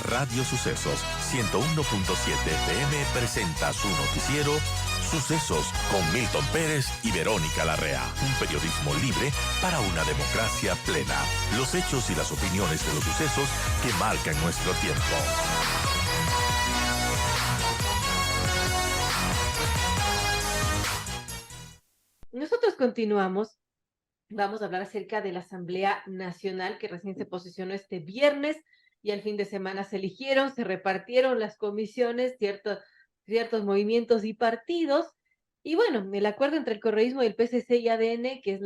Radio Sucesos 101.7 FM presenta su noticiero Sucesos con Milton Pérez y Verónica Larrea. Un periodismo libre para una democracia plena. Los hechos y las opiniones de los sucesos que marcan nuestro tiempo. Nosotros continuamos. Vamos a hablar acerca de la Asamblea Nacional que recién se posesionó este viernes y al fin de semana se eligieron, se repartieron las comisiones, ciertos movimientos y partidos. Y bueno, el acuerdo entre el correísmo y el PCC y ADN, que es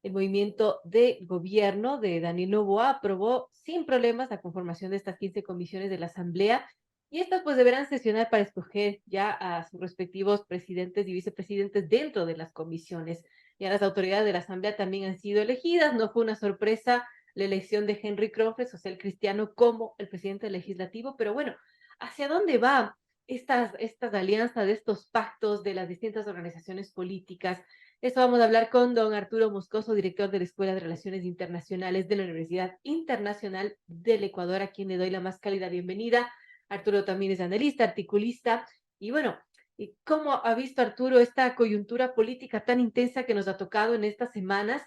el movimiento de gobierno de Daniel Noboa, aprobó sin problemas la conformación de estas 15 comisiones de la Asamblea. Y estas pues deberán sesionar para escoger ya a sus respectivos presidentes y vicepresidentes dentro de las comisiones. Ya las autoridades de la Asamblea también han sido elegidas. No fue una sorpresa la elección de Henry Crofe, social cristiano, como el presidente legislativo, pero bueno, ¿hacia dónde va estas alianzas, de estos pactos de las distintas organizaciones políticas? Esto vamos a hablar con don Arturo Moscoso, director de la Escuela de Relaciones Internacionales de la Universidad Internacional del Ecuador, a quien le doy la más cálida bienvenida. Arturo también es analista, articulista, y bueno, ¿y cómo ha visto Arturo esta coyuntura política tan intensa que nos ha tocado en estas semanas?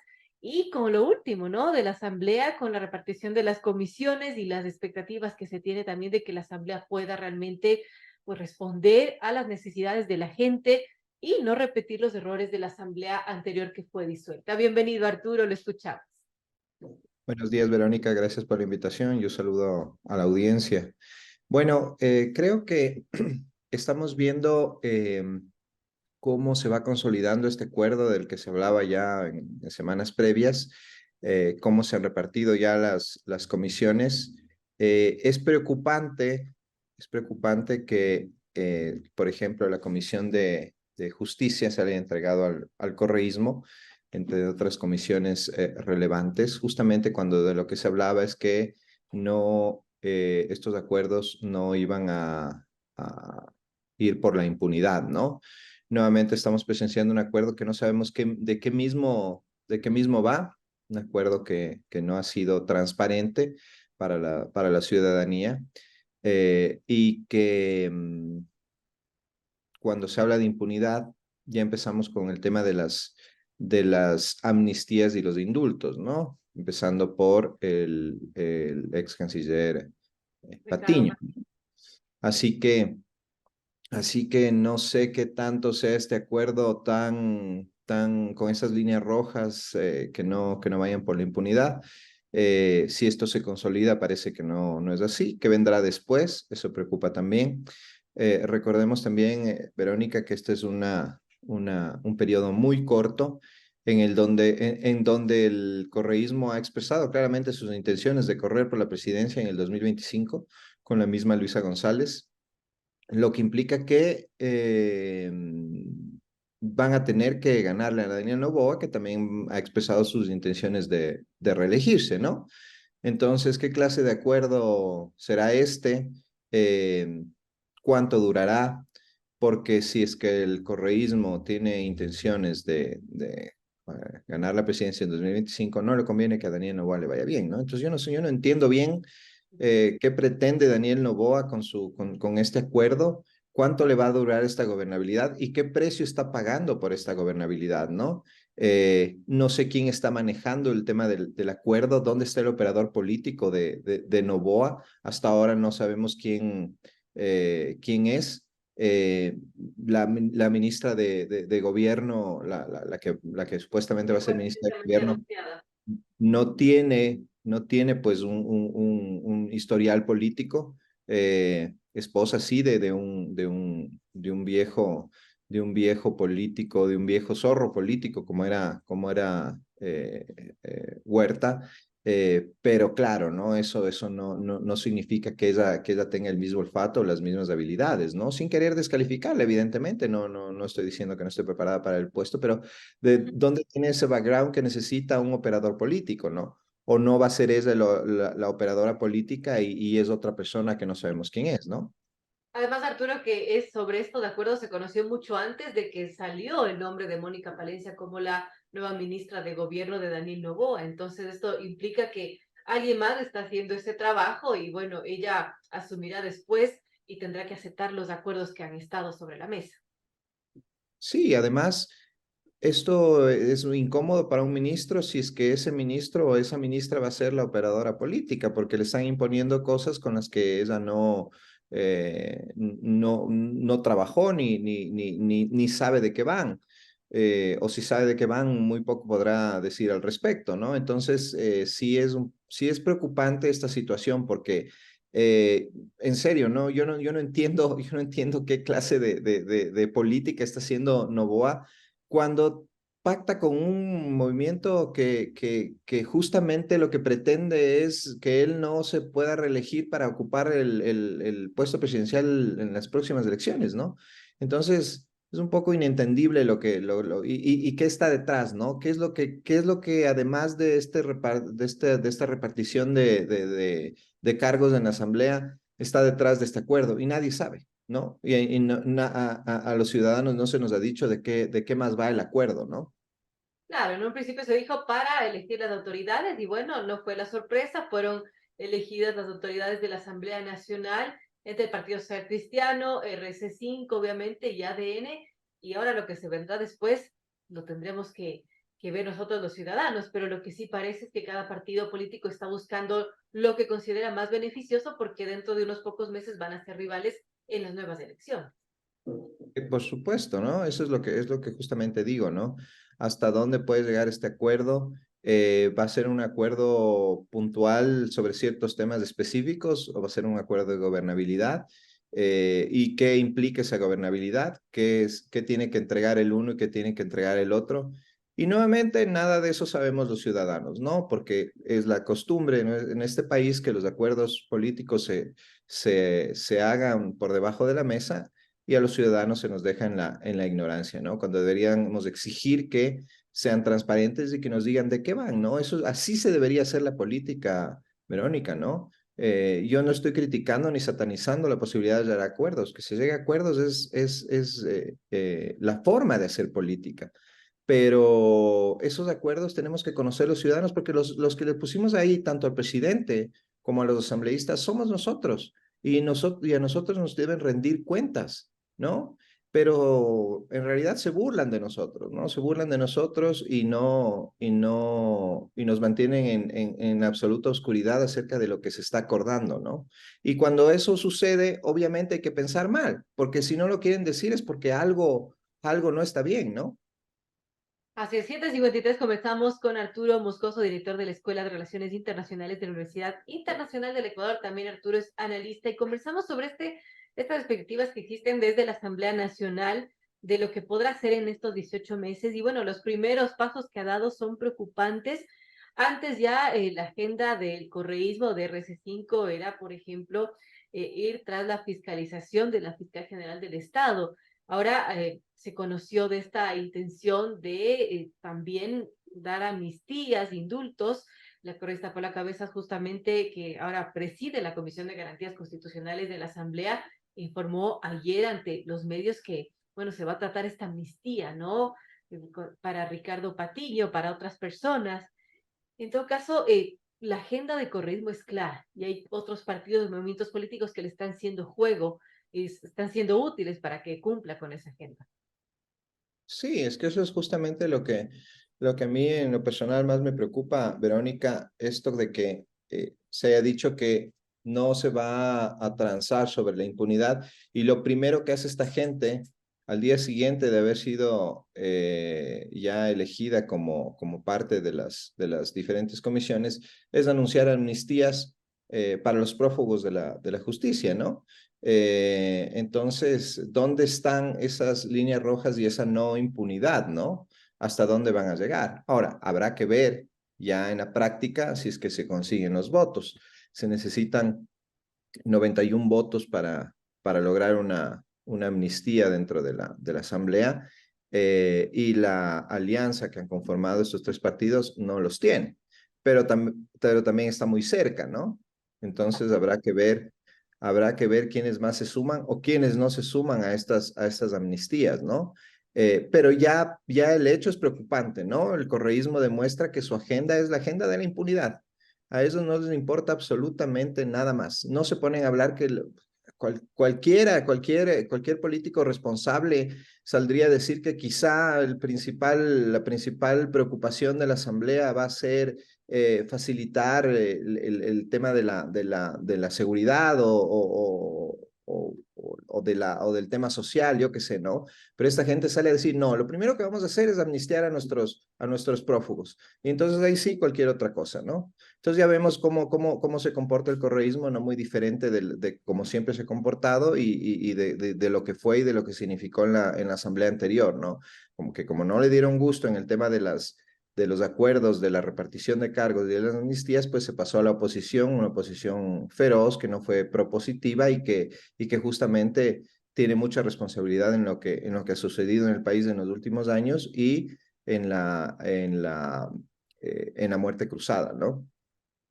Y con lo último, ¿no? De la Asamblea, con la repartición de las comisiones y las expectativas que se tiene también de que la Asamblea pueda realmente pues, responder a las necesidades de la gente y no repetir los errores de la Asamblea anterior que fue disuelta. Bienvenido, Arturo, lo escuchamos. Buenos días, Verónica. Gracias por la invitación. Yo saludo a la audiencia. Bueno, creo que estamos viendo cómo se va consolidando este acuerdo del que se hablaba ya en semanas previas, cómo se han repartido ya las comisiones. Es preocupante que, por ejemplo, la Comisión de Justicia se haya entregado al correísmo, entre otras comisiones relevantes, justamente cuando de lo que se hablaba es que no, estos acuerdos no iban a ir por la impunidad, ¿no? Nuevamente estamos presenciando un acuerdo que no sabemos de qué mismo va, un acuerdo que no ha sido transparente para la ciudadanía y que cuando se habla de impunidad ya empezamos con el tema de las amnistías y los indultos, ¿no? Empezando por el ex canciller Ricardo. Patiño. Así que Así que no sé qué tanto sea este acuerdo con esas líneas rojas que no vayan por la impunidad. Si esto se consolida, parece que no es así. ¿Qué vendrá después? Eso preocupa también. Recordemos también, Verónica, que este es un periodo muy corto en donde el correísmo ha expresado claramente sus intenciones de correr por la presidencia en el 2025 con la misma Luisa González, lo que implica que van a tener que ganarle a Daniel Noboa, que también ha expresado sus intenciones de reelegirse, ¿no? Entonces, ¿qué clase de acuerdo será este? Eh, ¿Cuánto durará? Porque si es que el correísmo tiene intenciones de ganar la presidencia en 2025, no le conviene que a Daniel Noboa le vaya bien, ¿no? Entonces, yo no entiendo bien qué pretende Daniel Noboa con este acuerdo, cuánto le va a durar esta gobernabilidad y qué precio está pagando por esta gobernabilidad, ¿no? No sé quién está manejando el tema del acuerdo, dónde está el operador político de Noboa. Hasta ahora no sabemos quién es. La ministra de Gobierno, la que supuestamente va a ser ministra de Gobierno, no tiene pues un historial político, esposa sí de un viejo político, de un viejo zorro político como era Huerta, pero claro, ¿no? Eso no significa que ella tenga el mismo olfato o las mismas habilidades, ¿no? Sin querer descalificarla, evidentemente, no estoy diciendo que no esté preparada para el puesto, pero ¿de dónde tiene ese background que necesita un operador político, no? O no va a ser ella la operadora política y es otra persona que no sabemos quién es, ¿no? Además, Arturo, que es sobre esto, de acuerdo, se conoció mucho antes de que salió el nombre de Mónica Palencia como la nueva ministra de Gobierno de Daniel Noboa. Entonces, esto implica que alguien más está haciendo ese trabajo y bueno, ella asumirá después y tendrá que aceptar los acuerdos que han estado sobre la mesa. Sí, además, esto es muy incómodo para un ministro si es que ese ministro o esa ministra va a ser la operadora política, porque le están imponiendo cosas con las que ella no trabajó ni sabe de qué van. O si sabe de qué van, muy poco podrá decir al respecto, ¿no? Entonces, sí es preocupante esta situación porque en serio, ¿no? Yo no entiendo, yo no entiendo qué clase de política está haciendo Noboa cuando pacta con un movimiento que justamente lo que pretende es que él no se pueda reelegir para ocupar el puesto presidencial en las próximas elecciones, ¿no? Entonces, es un poco inentendible y qué está detrás, ¿no? Qué es lo que además de, de esta repartición de cargos en la Asamblea está detrás de este acuerdo? Y nadie sabe. ¿No? A los ciudadanos no se nos ha dicho de qué más va el acuerdo, ¿no? Claro, en un principio se dijo para elegir las autoridades y bueno, no fue la sorpresa, fueron elegidas las autoridades de la Asamblea Nacional entre el Partido Social Cristiano, RC5, obviamente, y ADN, y ahora lo que se vendrá después lo tendremos que ver nosotros los ciudadanos, pero lo que sí parece es que cada partido político está buscando lo que considera más beneficioso porque dentro de unos pocos meses van a ser rivales en las nuevas elecciones. Por supuesto, ¿no? Eso es lo que justamente digo, ¿no? ¿Hasta dónde puede llegar este acuerdo? ¿Va a ser un acuerdo puntual sobre ciertos temas específicos o va a ser un acuerdo de gobernabilidad? ¿Y qué implica esa gobernabilidad? ¿Qué tiene que entregar el uno y qué tiene que entregar el otro? Y nuevamente, nada de eso sabemos los ciudadanos, ¿no? Porque es la costumbre, ¿no? En este país que los acuerdos políticos se hagan por debajo de la mesa y a los ciudadanos se nos deja en la ignorancia, ¿no? Cuando deberíamos exigir que sean transparentes y que nos digan de qué van, ¿no? Eso, así se debería hacer la política, Verónica, ¿no? Yo no estoy criticando ni satanizando la posibilidad de llegar a acuerdos. Que se llegue a acuerdos es la forma de hacer política. Pero esos acuerdos tenemos que conocer los ciudadanos porque los que le pusimos ahí, tanto al presidente como a los asambleístas, somos nosotros. Y a nosotros nos deben rendir cuentas, ¿no? Pero en realidad se burlan de nosotros, ¿no? Se burlan de nosotros y nos mantienen en absoluta oscuridad acerca de lo que se está acordando, ¿no? Y cuando eso sucede, obviamente hay que pensar mal, porque si no lo quieren decir es porque algo no está bien, ¿no? Hacia 7:53 comenzamos con Arturo Moscoso, director de la Escuela de Relaciones Internacionales de la Universidad Internacional del Ecuador. También Arturo es analista y conversamos sobre estas perspectivas que existen desde la Asamblea Nacional de lo que podrá hacer en estos 18 meses. Y bueno, los primeros pasos que ha dado son preocupantes. Antes ya la agenda del correísmo de RC5 era, por ejemplo, ir tras la fiscalización de la Fiscal General del Estado. Ahora se conoció de esta intención de también dar amnistías, indultos. La correcta por la cabeza justamente que ahora preside la Comisión de Garantías Constitucionales de la Asamblea, informó ayer ante los medios que, bueno, se va a tratar esta amnistía, ¿no? Para Ricardo Patiño, para otras personas. En todo caso, la agenda de correísmo es clara y hay otros partidos, movimientos políticos que le están haciendo juego y están siendo útiles para que cumpla con esa agenda. Sí, es que eso es justamente lo que a mí en lo personal más me preocupa, Verónica, esto de que se haya dicho que no se va a transar sobre la impunidad y lo primero que hace esta gente al día siguiente de haber sido ya elegida como parte de las diferentes comisiones es anunciar amnistías para los prófugos de la justicia, ¿no? Entonces, ¿dónde están esas líneas rojas y esa no impunidad, ¿no? ¿Hasta dónde van a llegar? Ahora, habrá que ver ya en la práctica si es que se consiguen los votos. Se necesitan 91 votos para lograr una amnistía dentro de la Asamblea y la alianza que han conformado estos tres partidos no los tiene, pero también está muy cerca, ¿no? Entonces habrá que ver quiénes más se suman o quiénes no se suman a estas amnistías, ¿no? Pero ya el hecho es preocupante, ¿no? El correísmo demuestra que su agenda es la agenda de la impunidad. A ellos no les importa absolutamente nada más. No se ponen a hablar que cualquier político responsable saldría a decir que quizá la principal preocupación de la Asamblea va a ser facilitar el tema de la seguridad o del tema social, yo qué sé, ¿no? Pero esta gente sale a decir, no, lo primero que vamos a hacer es amnistiar a nuestros prófugos. Y entonces ahí sí cualquier otra cosa, ¿no? Entonces ya vemos cómo se comporta el correísmo, no muy diferente de cómo siempre se ha comportado y de lo que fue y de lo que significó en la asamblea anterior, ¿no? Como que como no le dieron gusto en el tema de los acuerdos, de la repartición de cargos y de las amnistías, pues se pasó a la oposición, una oposición feroz que no fue propositiva y que justamente tiene mucha responsabilidad en lo que ha sucedido en el país en los últimos años y en la muerte cruzada, ¿no?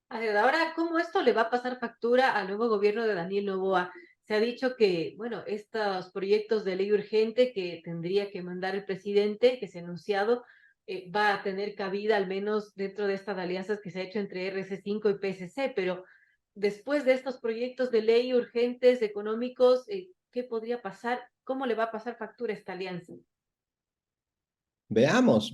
A ver, ahora, ¿cómo esto le va a pasar factura al nuevo gobierno de Daniel Noboa? Se ha dicho que, bueno, estos proyectos de ley urgente que tendría que mandar el presidente, que se ha anunciado, va a tener cabida al menos dentro de estas alianzas que se ha hecho entre RC5 y PSC, pero después de estos proyectos de ley urgentes económicos, ¿qué podría pasar? ¿Cómo le va a pasar factura a esta alianza? Veamos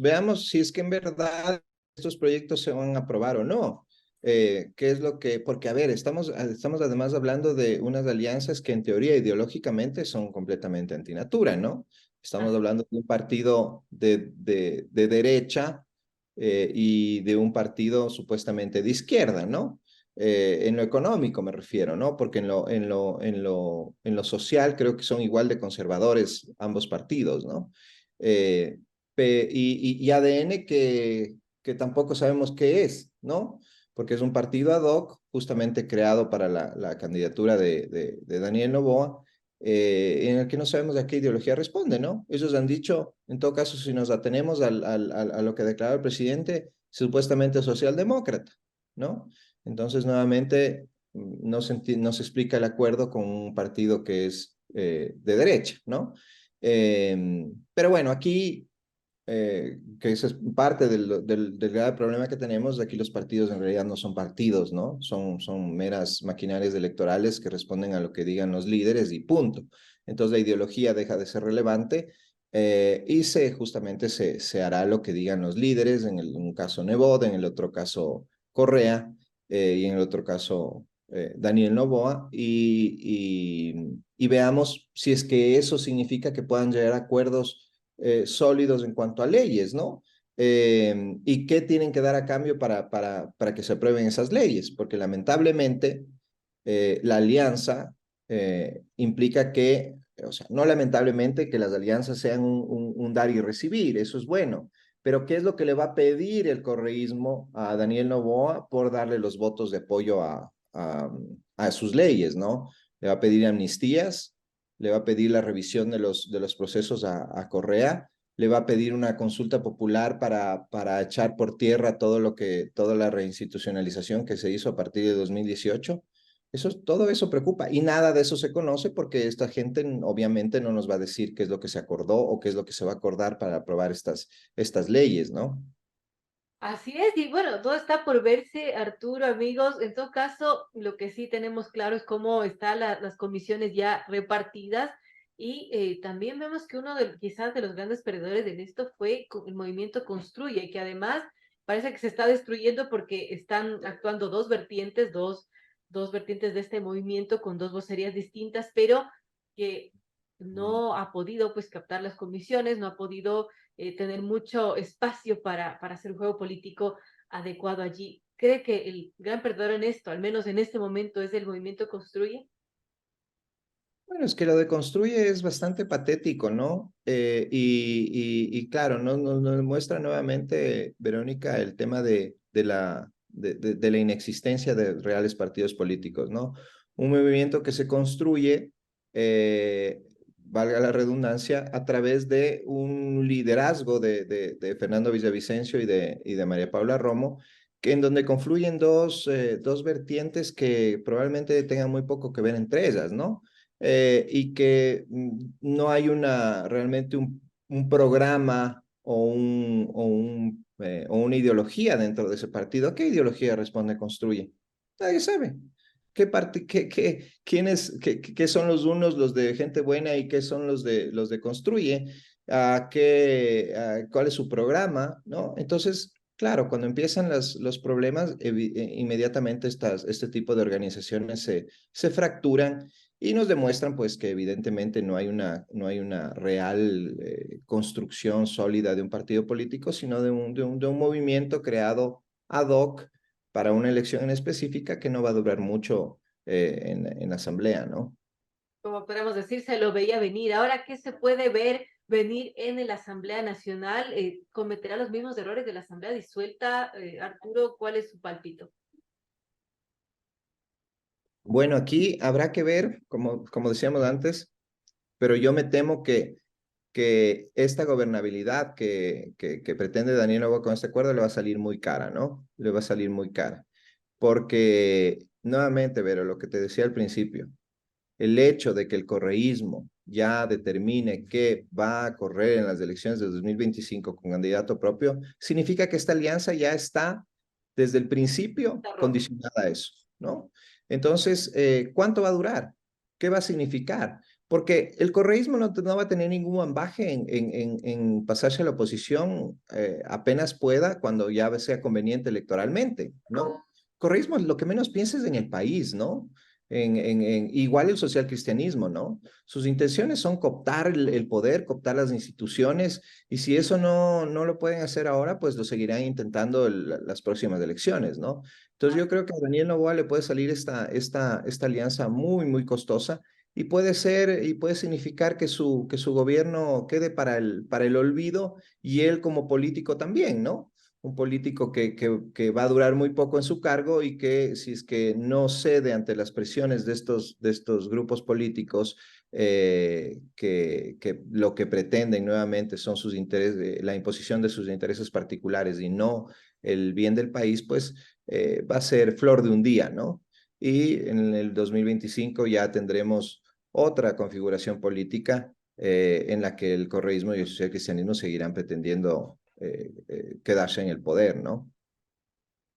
si es que en verdad estos proyectos se van a aprobar o no. ¿Qué es lo que? Porque, a ver, estamos además hablando de unas alianzas que en teoría ideológicamente son completamente antinatura, ¿no? Estamos Así hablando de un partido de derecha y de un partido supuestamente de izquierda, ¿no? En lo económico me refiero, ¿no? Porque en lo social creo que son igual de conservadores ambos partidos, ¿no? Eh, y ADN que tampoco sabemos qué es, ¿no? Porque es un partido ad hoc justamente creado para la candidatura de Daniel Noboa, en el que no sabemos a qué ideología responde, ¿no? Ellos han dicho, en todo caso, si nos atenemos a lo que declaró el presidente, supuestamente socialdemócrata, ¿no? Entonces, nuevamente, no se explica el acuerdo con un partido que es de derecha, ¿no? Pero bueno, aquí que eso es parte del grave problema que tenemos. Aquí los partidos en realidad no son partidos, ¿no? Son meras maquinarias electorales que responden a lo que digan los líderes y punto. Entonces la ideología deja de ser relevante y justamente se hará lo que digan los líderes, en un caso Nebot, en el otro caso Correa y en el otro caso Daniel Noboa y veamos si es que eso significa que puedan llegar a acuerdos sólidos en cuanto a leyes, ¿no? ¿Y qué tienen que dar a cambio para que se aprueben esas leyes? Porque lamentablemente la alianza implica que, o sea, no lamentablemente que las alianzas sean un dar y recibir, eso es bueno, pero ¿qué es lo que le va a pedir el correísmo a Daniel Noboa por darle los votos de apoyo a sus leyes, ¿no? Le va a pedir amnistías, le va a pedir la revisión de los procesos a Correa, le va a pedir una consulta popular para echar por tierra toda la reinstitucionalización que se hizo a partir de 2018. Todo eso preocupa y nada de eso se conoce porque esta gente obviamente no nos va a decir qué es lo que se acordó o qué es lo que se va a acordar para aprobar estas leyes, ¿no? Así es, y bueno, todo está por verse, Arturo, amigos. En todo caso, lo que sí tenemos claro es cómo están las comisiones ya repartidas y también vemos que uno de quizás de los grandes perdedores de esto fue el movimiento Construye, y que además parece que se está destruyendo porque están actuando dos vertientes de este movimiento con dos vocerías distintas, pero que no ha podido pues captar las comisiones, no ha podido tener mucho espacio para hacer un juego político adecuado allí. ¿Cree que el gran perdedor en esto, al menos en este momento, es el movimiento Construye? Bueno, es que lo de Construye es bastante patético, ¿no? Y claro, nos demuestra nuevamente, Verónica, el tema de la inexistencia de reales partidos políticos, ¿no? Un movimiento que se construye, valga la redundancia, a través de un liderazgo de Fernando Villavicencio y de María Paula Romo, que en donde confluyen dos vertientes que probablemente tengan muy poco que ver entre ellas, ¿no? Y que no hay realmente un programa o o una ideología dentro de ese partido. ¿Qué ideología Responde Construye? Nadie sabe. ¿Qué son los unos, los de gente buena, y qué son los de Construye? ¿Cuál es su programa? ¿No? Entonces, claro, cuando empiezan los problemas, inmediatamente este tipo de organizaciones se fracturan y nos demuestran pues que evidentemente no hay una real construcción sólida de un partido político, sino de un movimiento creado ad hoc para una elección en específica que no va a durar mucho en la asamblea, ¿no? Como podemos decir, se lo veía venir. Ahora, ¿qué se puede ver venir en la Asamblea Nacional? ¿Cometerá los mismos errores de la Asamblea disuelta? Arturo, ¿cuál es su palpito? Bueno, aquí habrá que ver, como decíamos antes, pero yo me temo que esta gobernabilidad que pretende Daniel Noboa con este acuerdo le va a salir muy cara, ¿no? Le va a salir muy cara. Porque, nuevamente, Vero, lo que te decía al principio, el hecho de que el correísmo ya determine que va a correr en las elecciones de 2025 con candidato propio, significa que esta alianza ya está desde el principio Está roto. condicionada a eso, ¿no? Entonces, ¿cuánto va a durar? ¿Qué va a significar? Porque el correísmo no va a tener ningún ambaje en pasarse a la oposición apenas pueda, cuando ya sea conveniente electoralmente, ¿no? Correísmo, lo que menos piensa es en el país, ¿no? Igual el socialcristianismo, ¿no? Sus intenciones son cooptar el poder, cooptar las instituciones, y si eso no lo pueden hacer ahora, pues lo seguirán intentando las próximas elecciones, ¿no? Entonces yo creo que a Daniel Noboa le puede salir esta alianza muy, muy costosa, y puede significar que su gobierno quede para el olvido, y él como político también, ¿no? Un político que va a durar muy poco en su cargo, y que si es que no cede ante las presiones de estos grupos políticos, que lo que pretenden nuevamente son sus intereses, la imposición de sus intereses particulares y no el bien del país, pues va a ser flor de un día, ¿no? Y en el 2025 ya tendremos otra configuración política en la que el correísmo y el socialcristianismo seguirán pretendiendo quedarse en el poder, ¿no?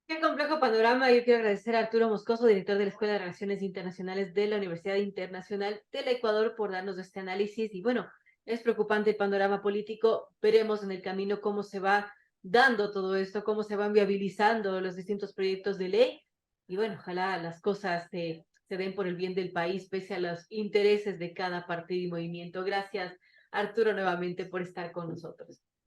Qué complejo panorama. Yo quiero agradecer a Arturo Moscoso, director de la Escuela de Relaciones Internacionales de la Universidad Internacional del Ecuador, por darnos este análisis. Y bueno, es preocupante el panorama político. Veremos en el camino cómo se va dando todo esto, cómo se van viabilizando los distintos proyectos de ley. Y bueno, ojalá las cosas se den por el bien del país, pese a los intereses de cada partido y movimiento. Gracias, Arturo, nuevamente por estar con nosotros.